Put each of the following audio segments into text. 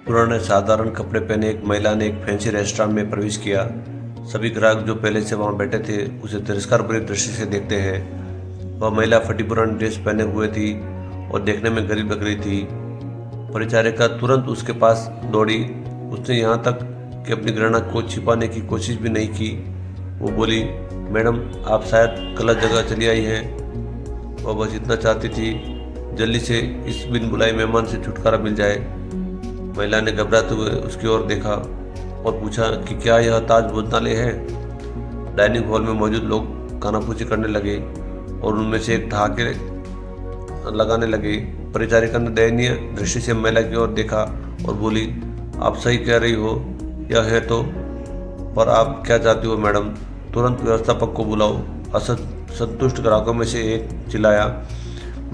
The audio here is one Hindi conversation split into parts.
पुराने साधारण कपड़े पहने एक महिला ने एक फैंसी रेस्टोरेंट में प्रवेश किया। सभी ग्राहक जो पहले से वहां बैठे थे उसे तिरस्कार भरी दृष्टि से देखते हैं। वह महिला फटी पुरानी ड्रेस पहने हुए थी और देखने में गरीब लग रही थी। परिचारिका तुरंत उसके पास दौड़ी। उसने यहाँ तक कि अपनी घृणा को छिपाने की कोशिश भी नहीं की। वो बोली, मैडम आप शायद गलत जगह चली आई हैं। वह बस इतना चाहती थी जल्दी से इस बिन बुलाए मेहमान से छुटकारा मिल जाए। महिला ने घबराते हुए उसकी ओर देखा और पूछा कि क्या यह ताज भोजनालय है। डाइनिंग हॉल में मौजूद लोग कानाफूसी करने लगे और उनमें से एक ठहाके लगाने लगे। परिचारिका ने दयनीय दृष्टि से महिला की ओर देखा और बोली, आप सही कह रही हो, यह है तो, पर आप क्या चाहती हो मैडम? तुरंत व्यवस्थापक को बुलाओ। असंतुष्ट ग्राहकों में से एक चिल्लाया,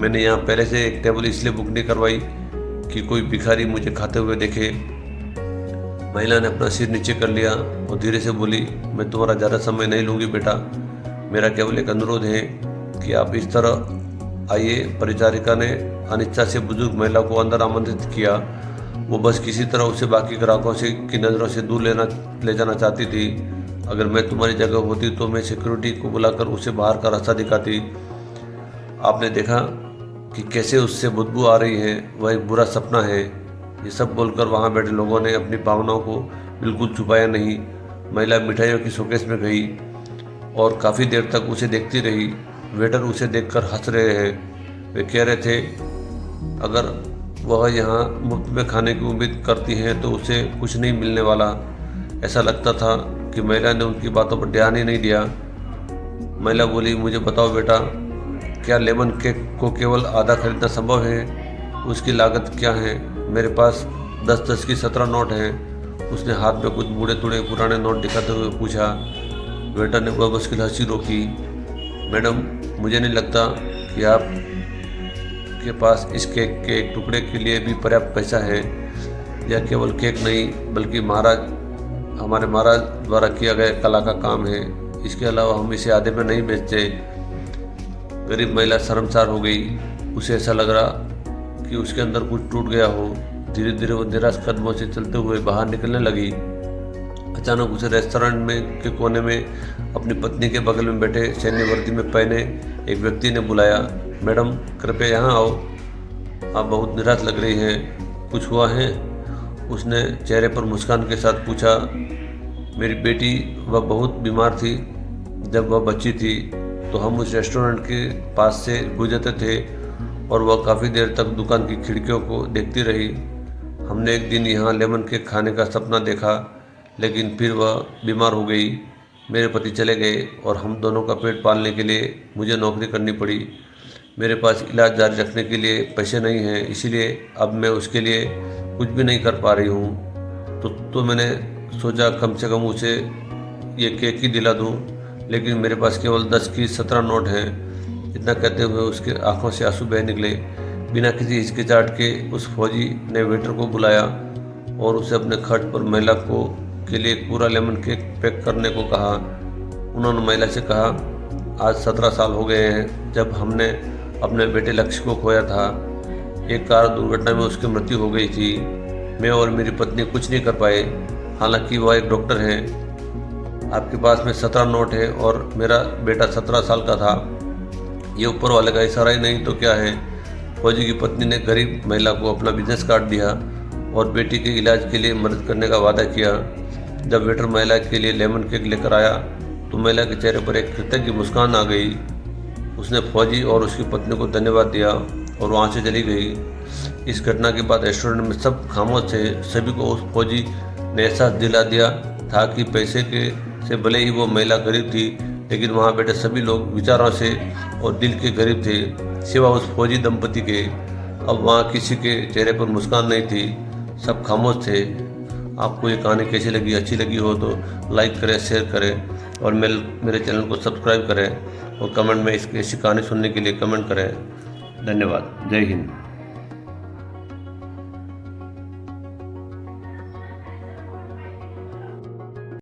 मैंने यहाँ पहले से एक टेबल इसलिए बुक नहीं करवाई कि कोई भिखारी मुझे खाते हुए देखे। महिला ने अपना सिर नीचे कर लिया और धीरे से बोली, मैं तुम्हारा ज़्यादा समय नहीं लूँगी बेटा, मेरा केवल एक अनुरोध है कि आप इस तरह आइए। परिचारिका ने अनिच्छा से बुजुर्ग महिला को अंदर आमंत्रित किया। वो बस किसी तरह उसे बाकी ग्राहकों से की नज़रों से दूर ले जाना चाहती थी। अगर मैं तुम्हारी जगह होती तो मैं सिक्योरिटी को बुलाकर उसे बाहर का रास्ता दिखाती। आपने देखा कि कैसे उससे बदबू आ रही है, वह एक बुरा सपना है। ये सब बोलकर वहाँ बैठे लोगों ने अपनी भावनाओं को बिल्कुल छुपाया नहीं। महिला मिठाइयों की शोकेस में गई और काफ़ी देर तक उसे देखती रही। वेटर उसे देखकर हंस रहे हैं। वे कह रहे थे अगर वह यहाँ मुफ्त में खाने की उम्मीद करती हैं तो उसे कुछ नहीं मिलने वाला। ऐसा लगता था कि महिला ने उनकी बातों पर ध्यान ही नहीं दिया। महिला बोली, मुझे बताओ बेटा, क्या लेमन केक को केवल आधा खरीदना संभव है? उसकी लागत क्या है? मेरे पास 10-10 की 17 नोट हैं। उसने हाथ में कुछ बूढ़े तुड़े पुराने नोट दिखाते हुए पूछा। वेटर ने वह मुश्किल हंसी रोकी। मैडम, मुझे नहीं लगता कि आप के पास इस केक के एक टुकड़े के लिए भी पर्याप्त पैसा है। यह केवल केक नहीं बल्कि हमारे महाराज द्वारा किया गया कला का काम है। इसके अलावा हम इसे आधे में नहीं बेचते। गरीब महिला शर्मसार हो गई। उसे ऐसा लग रहा कि उसके अंदर कुछ टूट गया हो। धीरे धीरे वो निराश कदमों से चलते हुए बाहर निकलने लगी। अचानक उसे रेस्टोरेंट में के कोने में अपनी पत्नी के बगल में बैठे सैन्य वर्दी में पहने एक व्यक्ति ने बुलाया, मैडम कृपया यहाँ आओ, आप बहुत निराश लग रही हैं, कुछ हुआ है? उसने चेहरे पर मुस्कान के साथ पूछा, मेरी बेटी वह बहुत बीमार थी। जब वह बच्ची थी तो हम उस रेस्टोरेंट के पास से गुजरते थे और वह काफ़ी देर तक दुकान की खिड़कियों को देखती रही। हमने एक दिन यहाँ लेमन केक खाने का सपना देखा, लेकिन फिर वह बीमार हो गई। मेरे पति चले गए और हम दोनों का पेट पालने के लिए मुझे नौकरी करनी पड़ी। मेरे पास इलाज जारी रखने के लिए पैसे नहीं हैं, इसीलिए अब मैं उसके लिए कुछ भी नहीं कर पा रही हूँ। तो मैंने सोचा कम से कम उसे ये केक ही दिला दूँ, लेकिन मेरे पास केवल 10 की 17 नोट हैं। इतना कहते हुए उसके आंखों से आंसू बह निकले। बिना किसी हिचकिचाहट के उस फौजी ने वेटर को बुलाया और उसे अपने खर्च पर महिला के लिए एक पूरा लेमन केक पैक करने को कहा। उन्होंने महिला से कहा, आज 17 साल हो गए हैं जब हमने अपने बेटे लक्ष्य को खोया था। एक कार दुर्घटना में उसकी मृत्यु हो गई थी। मैं और मेरी पत्नी कुछ नहीं कर पाए, हालांकि वह एक डॉक्टर हैं। आपके पास में 17 नोट है और मेरा बेटा 17 साल का था। ये ऊपर वाले का इशारा ही नहीं तो क्या है? फौजी की पत्नी ने गरीब महिला को अपना बिजनेस कार्ड दिया और बेटी के इलाज के लिए मदद करने का वादा किया। जब वेटर महिला के लिए लेमन केक लेकर आया तो महिला के चेहरे पर एक कृतज्ञ मुस्कान आ गई। उसने फौजी और उसकी पत्नी को धन्यवाद दिया और वहाँ से चली गई। इस घटना के बाद रेस्टोरेंट में सब खामोश थे। सभी को उस फौजी ने एहसास दिला दिया था कि पैसे से भले ही वो महिला गरीब थी, लेकिन वहाँ बैठे सभी लोग विचारों से और दिल के गरीब थे, सिवा उस फौजी दंपति के। अब वहाँ किसी के चेहरे पर मुस्कान नहीं थी, सब खामोश थे। आपको ये कहानी कैसी लगी? अच्छी लगी हो तो लाइक करें, शेयर करें और मेरे चैनल को सब्सक्राइब करें और कमेंट में ऐसी कहानी सुनने के लिए कमेंट करें। धन्यवाद। जय हिंद।